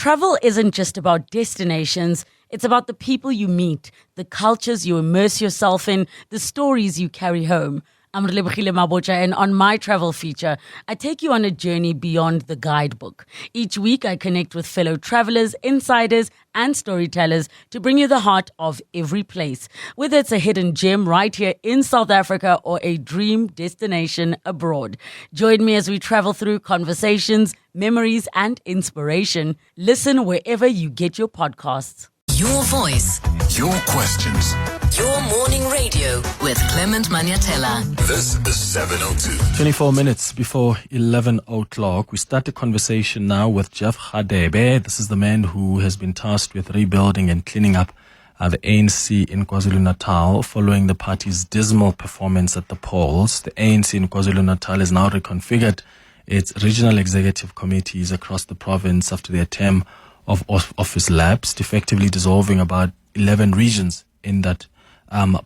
travel isn't just about destinations, it's about the people you meet, the cultures you immerse yourself in, the stories you carry home. I'm Relebogile Mabocha, and on my travel feature, I take you on a journey beyond the guidebook. Each week, I connect with fellow travelers, insiders, and storytellers to bring you the heart of every place. Whether it's a hidden gem right here in South Africa or a dream destination abroad. Join me as we travel through conversations, memories, and inspiration. Listen wherever you get your podcasts. Your voice, your questions, your morning radio with Clement Manyathela. This is 702. 24 minutes before 11 o'clock. We start the conversation now with Jeff Radebe. This is the man who has been tasked with rebuilding and cleaning up the ANC in KwaZulu-Natal following the party's dismal performance at the polls. The ANC in KwaZulu-Natal has now reconfigured its regional executive committees across the province after their term of office lapsed, effectively dissolving about 11 regions in that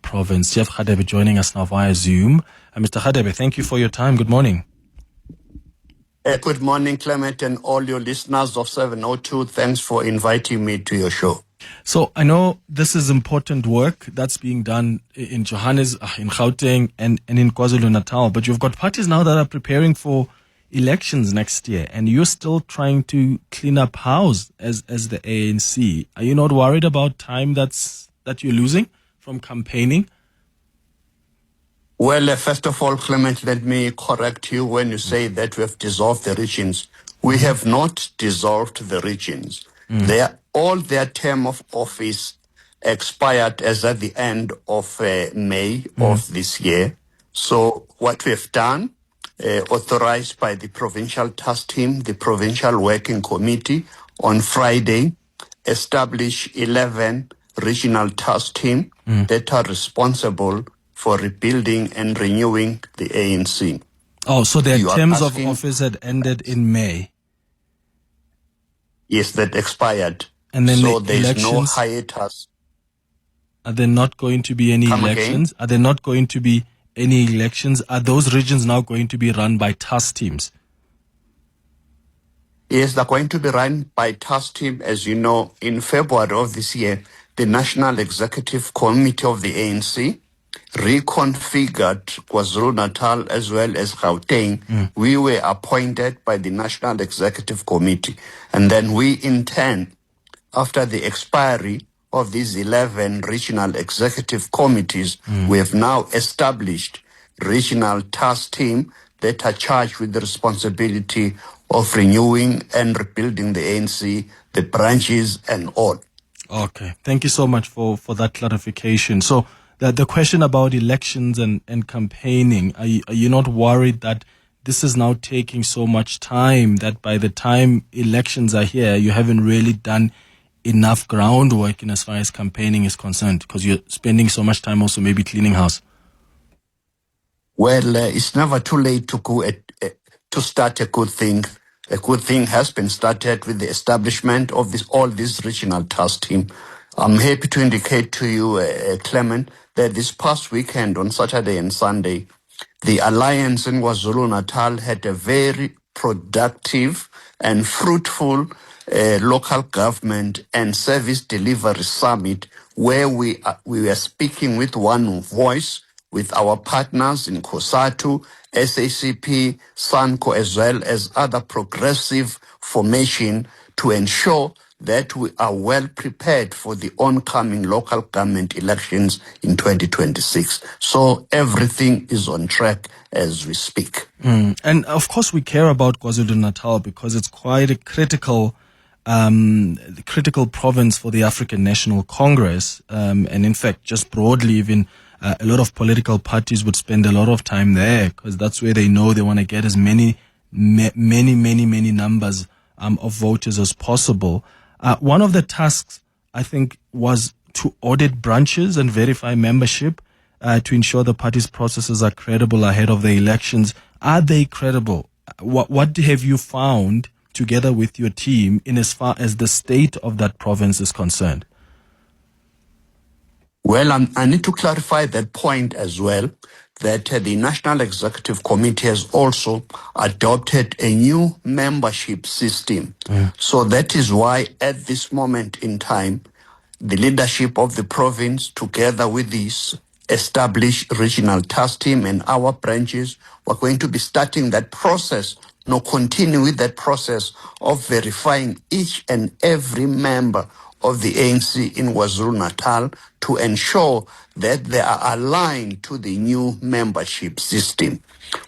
province. Jeff Radebe joining us now via Zoom. Mr. Radebe, thank you for your time. Good morning. Good morning, Clement, and all your listeners of 702. Thanks for inviting me to your show. So I know this is important work that's being done in Johannesburg, in Gauteng, and in KwaZulu-Natal, but you've got parties now that are preparing for elections next year, and you're still trying to clean up house as the ANC. Are you not worried about time that you're losing from campaigning? Well, first of all, Clement, let me correct you when you say that we have dissolved the regions. We have not dissolved the regions. All their term of office expired as at the end of May of this year. So what we have done, authorized by the provincial task team, the provincial working committee, on Friday, establish 11 regional task team that are responsible for rebuilding and renewing the ANC. Oh, so their terms of office had ended in May? Yes, that expired. And then so the there's no elections, hiatus. Are there not going to be any elections? Again? Are there not going to be any elections? Are those regions now going to be run by task teams? Yes, they're going to be run by task team. As you know, in February of this year, the National Executive Committee of the ANC reconfigured KwaZulu-Natal as well as Gauteng. We were appointed by the National Executive Committee. And then we intend, after the expiry of these 11 regional executive committees, we have now established regional task team that are charged with the responsibility of renewing and rebuilding the ANC, the branches and all. Okay. Thank you so much for that clarification. So the question about elections and campaigning, are you not worried that this is now taking so much time that by the time elections are here, you haven't really done enough groundwork in as far as campaigning is concerned, because you're spending so much time also maybe cleaning house? Well, it's never too late to start a good thing. A good thing has been started with the establishment of all this regional task team. I'm happy to indicate to you, Clement, that this past weekend on Saturday and Sunday, the Alliance in KwaZulu-Natal had a very productive and fruitful local government and service delivery summit where we were speaking with one voice with our partners in COSATU, SACP, SANCO, as well as other progressive formation to ensure that we are well prepared for the oncoming local government elections in 2026. So everything is on track as we speak. And of course we care about KwaZulu-Natal because it's quite a critical province for the African National Congress. And in fact, just broadly, even a lot of political parties would spend a lot of time there because that's where they know they want to get as many numbers of voters as possible. One of the tasks, I think, was to audit branches and verify membership to ensure the party's processes are credible ahead of the elections. Are they credible? What have you found together with your team in as far as the state of that province is concerned? Well, I need to clarify that point as well. that the National Executive Committee has also adopted a new membership system. So that is why at this moment in time, the leadership of the province, together with this established regional task team and our branches, we're going to be starting that process, continue with that process of verifying each and every member of the ANC in KwaZulu-Natal to ensure that they are aligned to the new membership system.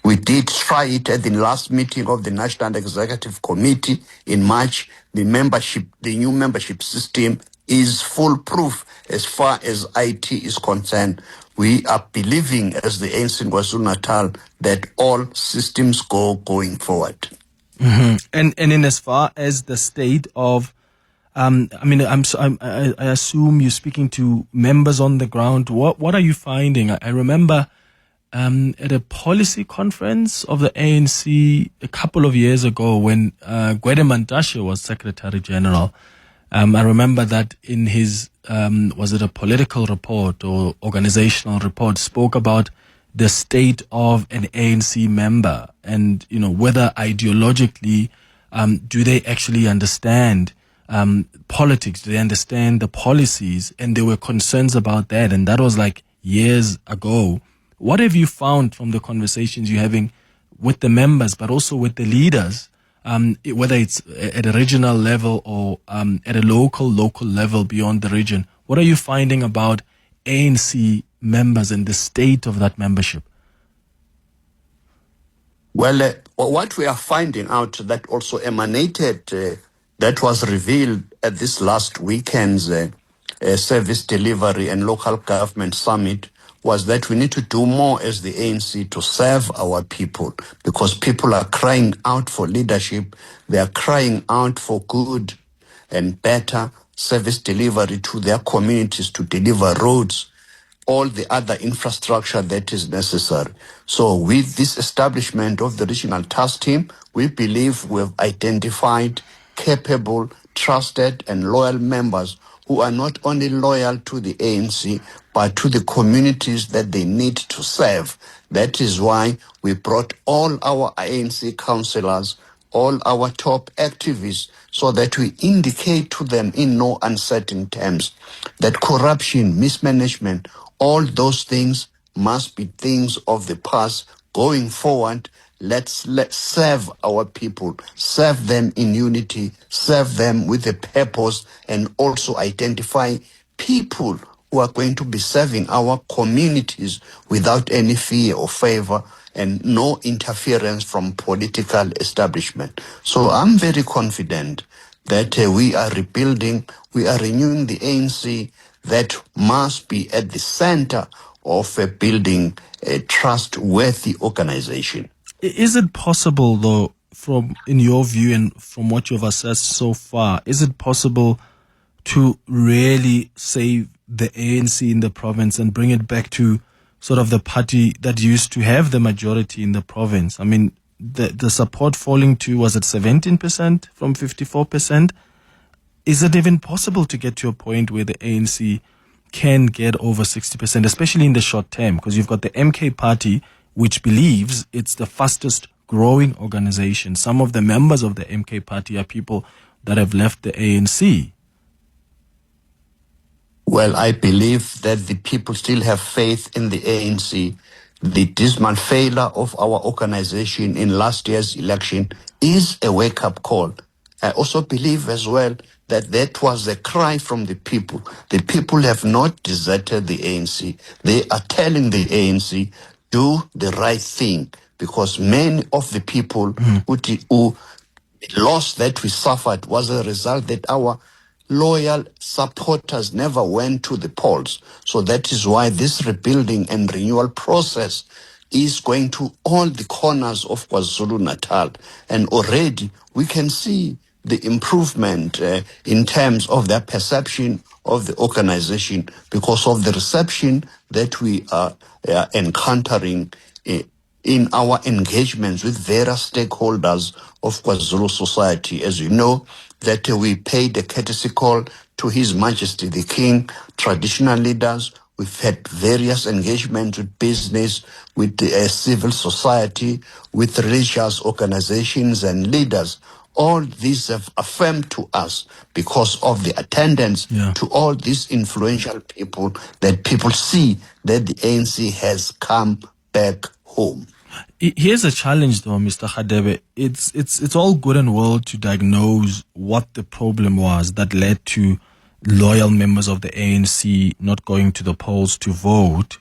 We did try it at the last meeting of the National Executive Committee in March. The new membership system is foolproof as far as IT is concerned. We are believing as the ANC in KwaZulu-Natal that all systems going forward. And in as far as the state of, I assume you're speaking to members on the ground. What are you finding? I remember at a policy conference of the ANC a couple of years ago when Gwede Mantashe was Secretary General. I remember that in his, was it a political report or organizational report, spoke about the state of an ANC member and, whether ideologically, do they actually understand politics? Do they understand the policies? And there were concerns about that. And that was like years ago. What have you found from the conversations you're having with the members, but also with the leaders, whether it's at a regional level or at a local level beyond the region? What are you finding about ANC members and the state of that membership? Well, what we are finding out that also emanated, that was revealed at this last weekend's Service Delivery and Local Government Summit, was that we need to do more as the ANC to serve our people, because people are crying out for leadership. They are crying out for good and better service delivery to their communities, to deliver roads, all the other infrastructure that is necessary. So with this establishment of the regional task team, we believe we have identified capable, trusted and loyal members who are not only loyal to the ANC, but to the communities that they need to serve. That is why we brought all our ANC councillors, all our top activists, so that we indicate to them in no uncertain terms that corruption, mismanagement, all those things must be things of the past. Going forward, let's serve our people, serve them in unity, serve them with a purpose, and also identify people who are going to be serving our communities without any fear or favor and no interference from political establishment. So I'm very confident that we are rebuilding, we are renewing the ANC that must be at the center of building a trustworthy organization. Is it possible, though, in your view and from what you've assessed so far, is it possible to really save the ANC in the province and bring it back to sort of the party that used to have the majority in the province? I mean, the support falling to, was it 17% from 54%? Is it even possible to get to a point where the ANC can get over 60%, especially in the short term? Because you've got the MK party, which believes it's the fastest growing organization. Some of the members of the MK party are people that have left the ANC. Well, I believe that the people still have faith in the ANC. The dismal failure of our organization in last year's election is a wake-up call. I also believe as well that was a cry from the people. The people have not deserted the ANC. They are telling the ANC, do the right thing, because many of the people who loss that we suffered was a result that our loyal supporters never went to the polls. So that is why this rebuilding and renewal process is going to all the corners of KwaZulu-Natal. And already we can see the improvement in terms of their perception of the organization because of the reception that we are encountering in our engagements with various stakeholders of KwaZulu society. As you know, that we paid a courtesy call to His Majesty the King, traditional leaders. We've had various engagements with business, with civil society, with religious organizations and leaders. All these have affirmed to us, because of the attendance to all these influential people, that people see that the ANC has come back home. Here's a challenge, though, Mr. Radebe. It's all good and well to diagnose what the problem was that led to loyal members of the ANC not going to the polls to vote.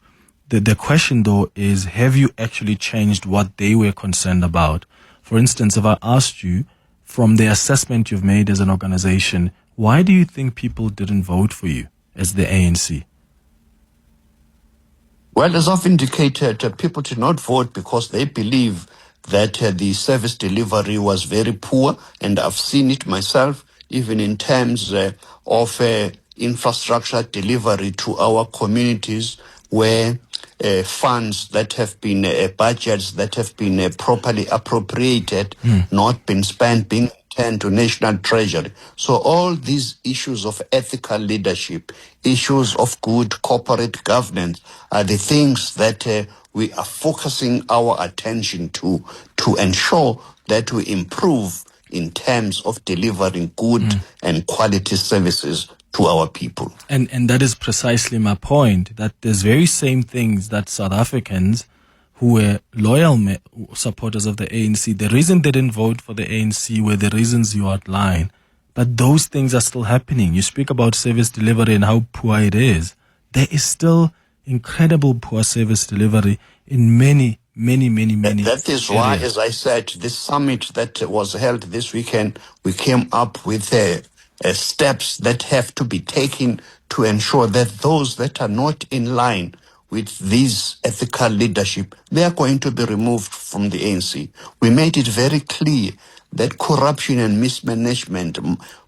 The question, though, is, have you actually changed what they were concerned about? For instance, if I asked you, from the assessment you've made as an organization, why do you think people didn't vote for you as the ANC? Well, as I've indicated, people did not vote because they believe that the service delivery was very poor, and I've seen it myself, even in terms of infrastructure delivery to our communities, where funds that have been, budgets that have been properly appropriated, not been spent, being returned to national treasury. So all these issues of ethical leadership, issues of good corporate governance are the things that we are focusing our attention to ensure that we improve in terms of delivering good and quality services to our people. And that is precisely my point, that there's very same things that South Africans who were loyal supporters of the ANC, the reason they didn't vote for the ANC were the reasons you outlined. But those things are still happening. You speak about service delivery and how poor it is. There is still incredible poor service delivery in many That is why, areas. as I said, this summit that was held this weekend, we came up with steps that have to be taken to ensure that those that are not in line with this ethical leadership, they are going to be removed from the ANC. We made it very clear that corruption and mismanagement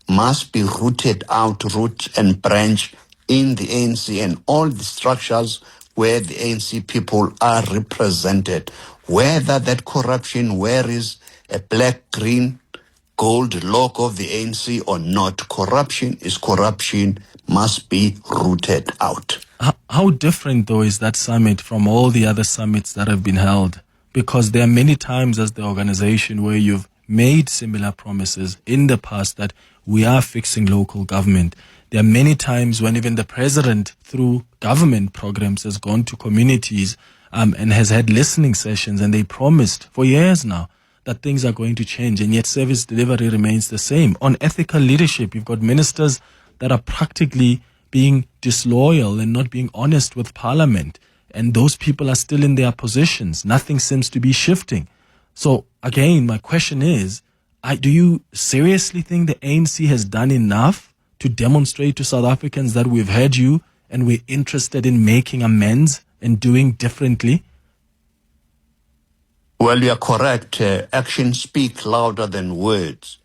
must be rooted out, root and branch in the ANC and all the structures where the ANC people are represented. Whether that corruption wears a black, green, gold logo of the ANC or not, corruption is corruption, must be rooted out. How different, though, is that summit from all the other summits that have been held? Because there are many times as the organization where you've made similar promises in the past that we are fixing local government. There are many times when even the president, through government programs, has gone to communities and has had listening sessions, and they promised for years now that things are going to change, and yet service delivery remains the same. On ethical leadership, you've got ministers that are practically being disloyal and not being honest with Parliament, and those people are still in their positions. Nothing seems to be shifting. So again, my question is, do you seriously think the ANC has done enough to demonstrate to South Africans that we've heard you and we're interested in making amends and doing differently? Well, you are correct. Actions speak louder than words.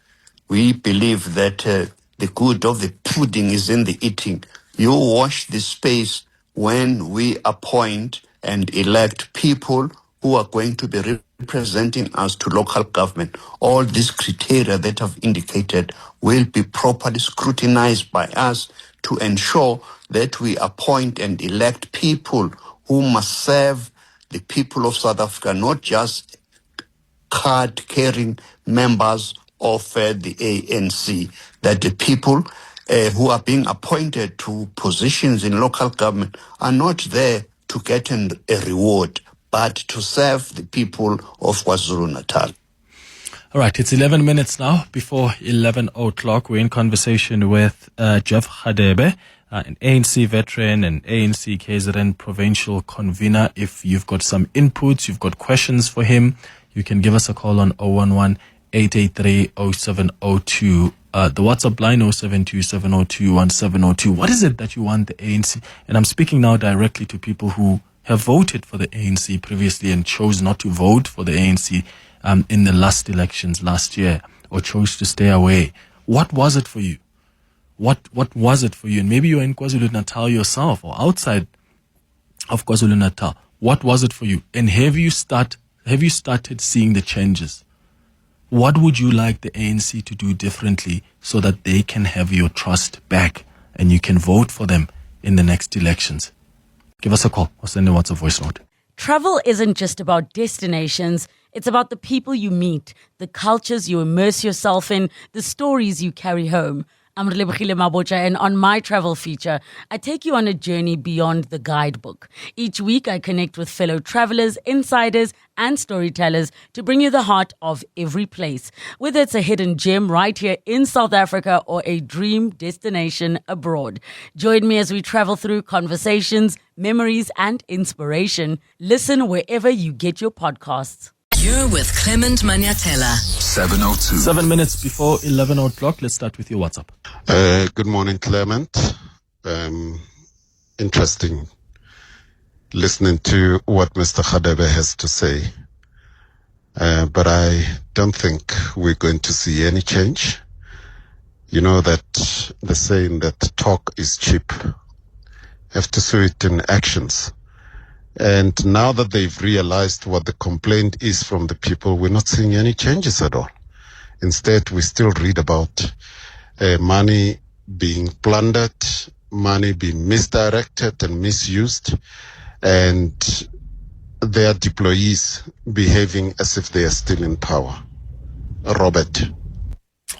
We believe that the good of the pudding is in the eating. You watch this space when we appoint and elect people who are going to be representing us to local government. All these criteria that I've indicated will be properly scrutinized by us to ensure that we appoint and elect people who must serve the people of South Africa, not just card-carrying members of the ANC, that the people who are being appointed to positions in local government are not there to get a reward, but to serve the people of KwaZulu-Natal. All right, it's 11 minutes now before 11 o'clock. We're in conversation with Jeff Radebe, an ANC veteran and ANC KZN Provincial Convener. If you've got some inputs, you've got questions for him, you can give us a call on 011-883-0702. The WhatsApp line 0727021702. What is it that you want the ANC? And I'm speaking now directly to people who have voted for the ANC previously and chose not to vote for the ANC in the last elections last year, or chose to stay away. What was it for you? What was it for you? And maybe you're in KwaZulu-Natal yourself or outside of KwaZulu-Natal. What was it for you? And have you started seeing the changes? What would you like the ANC to do differently so that they can have your trust back and you can vote for them in the next elections? give us a call or send a WhatsApp voice note. Travel isn't just about destinations. It's about the people you meet, the cultures you immerse yourself in, the stories you carry home. I'm Relebogile Mabotja, and on my travel feature, I take you on a journey beyond the guidebook. Each week, I connect with fellow travelers, insiders, and storytellers to bring you the heart of every place. Whether it's a hidden gem right here in South Africa or a dream destination abroad. Join me as we travel through conversations, memories, and inspiration. Listen wherever you get your podcasts. You're with Clement Manyathela. 702. 7 minutes before 11 o'clock. Let's start with your WhatsApp. Good morning, Clement. Interesting listening to what Mr. Radebe has to say. But I don't think we're going to see any change. You know that the saying that talk is cheap. Have to see it in actions. And now that they've realized what the complaint is from the people, we're not seeing any changes at all. Instead, we still read about money being plundered, money being misdirected and misused, and their deployees behaving as if they are still in power. Robert.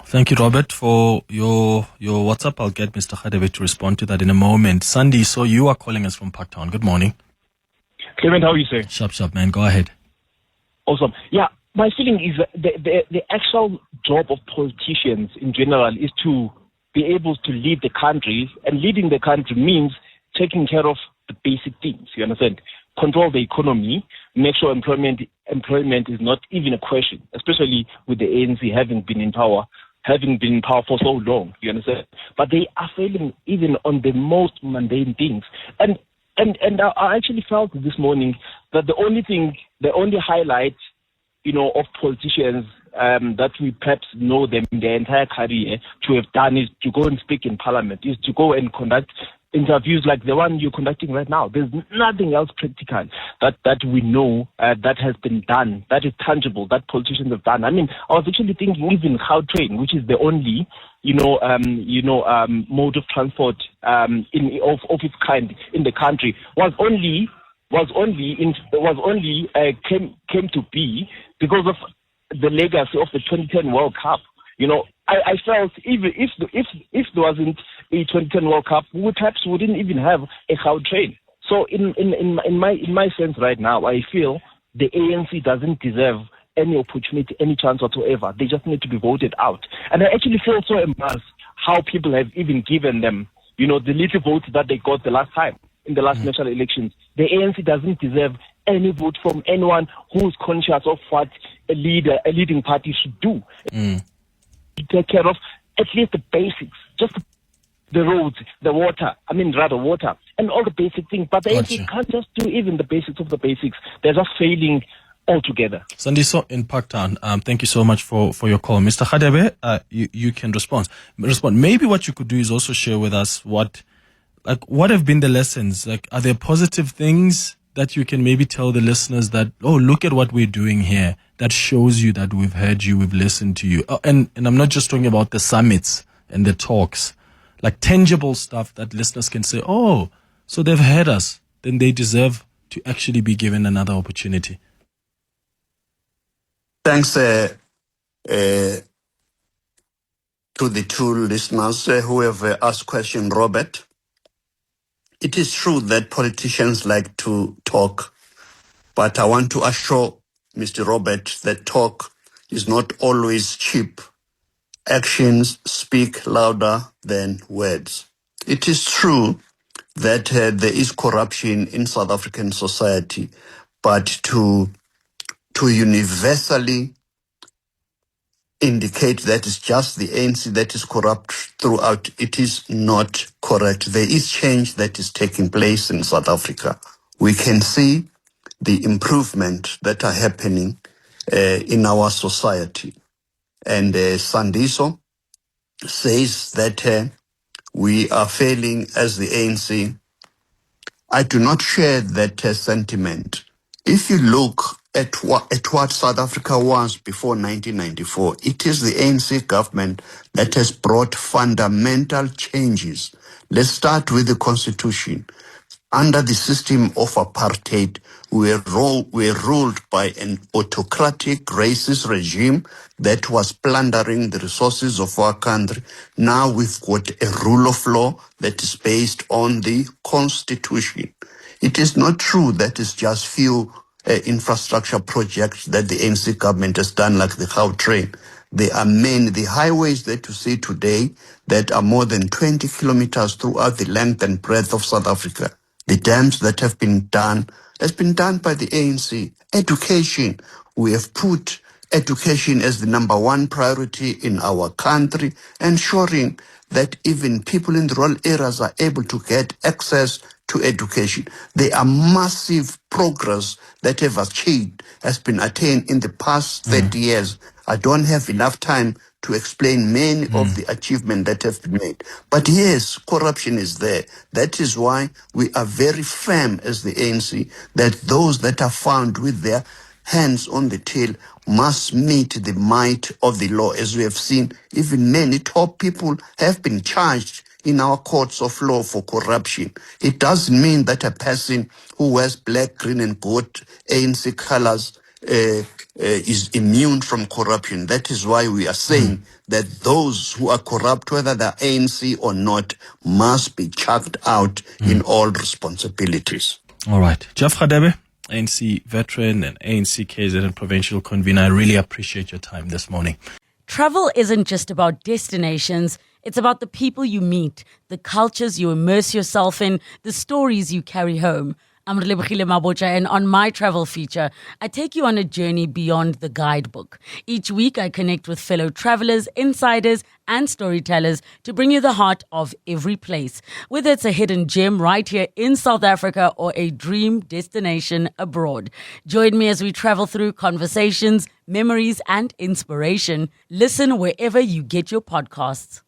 Thank you, Robert, for your WhatsApp. I'll get Mr. Radebe to respond to that in a moment. Sandy, so you are calling us from Parktown. Good morning. Clement, how are you, sir? Sharp, man. Go ahead. Awesome. Yeah, my feeling is that the actual job of politicians in general is to be able to lead the country, and leading the country means taking care of the basic things, you understand? Control the economy, make sure employment is not even a question, especially with the ANC having been in power for so long, you understand? But they are failing even on the most mundane things. And I actually felt this morning that the only highlight, of politicians that we perhaps know them in their entire career to have done is to go and speak in parliament, is to go and conduct interviews like the one you're conducting right now. There's nothing else practical that we know that has been done, that is tangible, that politicians have done. I mean, I was actually thinking even Gautrain, which is the only mode of transport of its kind in the country, came to be because of the legacy of the 2010 World Cup. I felt even if there wasn't a 2010 World Cup, we perhaps wouldn't even have a Gautrain. So in my sense right now, I feel the ANC doesn't deserve any opportunity, any chance whatsoever. They just need to be voted out. And I actually feel so embarrassed how people have even given them, the little votes that they got the last time in the last national elections. The ANC doesn't deserve any vote from anyone who's conscious of what a leading party should do. To take care of at least the basics, just the roads, the water, and all the basic things. But the ANC can't just do even the basics of the basics. They're just failing altogether. Sandy, so in Parktown, thank you so much for your call. Mr. Radebe, you can respond. Maybe what you could do is also share with us what have been the lessons? Are there positive things that you can maybe tell the listeners that, look at what we're doing here, that shows you that we've heard you, we've listened to you. And I'm not just talking about the summits and the talks, like tangible stuff that listeners can say, so they've heard us, then they deserve to actually be given another opportunity. Thanks to the two listeners who have asked question, Robert. It is true that politicians like to talk, but I want to assure Mr. Robert that talk is not always cheap. Actions speak louder than words. It is true that there is corruption in South African society, but to universally indicate that it's just the ANC that is corrupt throughout, it is not correct. There is change that is taking place in South Africa. We can see the improvement that are happening in our society. And Sandiso says that we are failing as the ANC. I do not share that sentiment. If you look at what South Africa was before 1994, it is the ANC government that has brought fundamental changes. Let's start with the Constitution. Under the system of apartheid, we were ruled by an autocratic racist regime that was plundering the resources of our country. Now we've got a rule of law that is based on the Constitution. It is not true that it's just few infrastructure projects that the ANC government has done, like the Gautrain. There are many. The highways that you see today that are more than 20 kilometers throughout the length and breadth of South Africa. The dams that have been done has been done by the ANC. Education. We have put education as the number one priority in our country, ensuring that even people in the rural areas are able to get access to education. There are massive progress that has been attained in the past 30 years. I don't have enough time to explain many of the achievements that have been made. But yes, corruption is there. That is why we are very firm as the ANC that those that are found with their hands on the till must meet the might of the law. As we have seen, even many top people have been charged in our courts of law for corruption. It doesn't mean that a person who wears black, green, and gold ANC colors is immune from corruption. That is why we are saying that those who are corrupt, whether they're ANC or not, must be chucked out in all responsibilities. All right. Jeff Radebe, ANC veteran and ANC KZN Provincial Convener, I really appreciate your time this morning. Travel isn't just about destinations. It's about the people you meet, the cultures you immerse yourself in, the stories you carry home. I'm Relebogile Mabotja, and on my travel feature, I take you on a journey beyond the guidebook. Each week, I connect with fellow travelers, insiders, and storytellers to bring you the heart of every place. Whether it's a hidden gem right here in South Africa or a dream destination abroad. Join me as we travel through conversations, memories, and inspiration. Listen wherever you get your podcasts.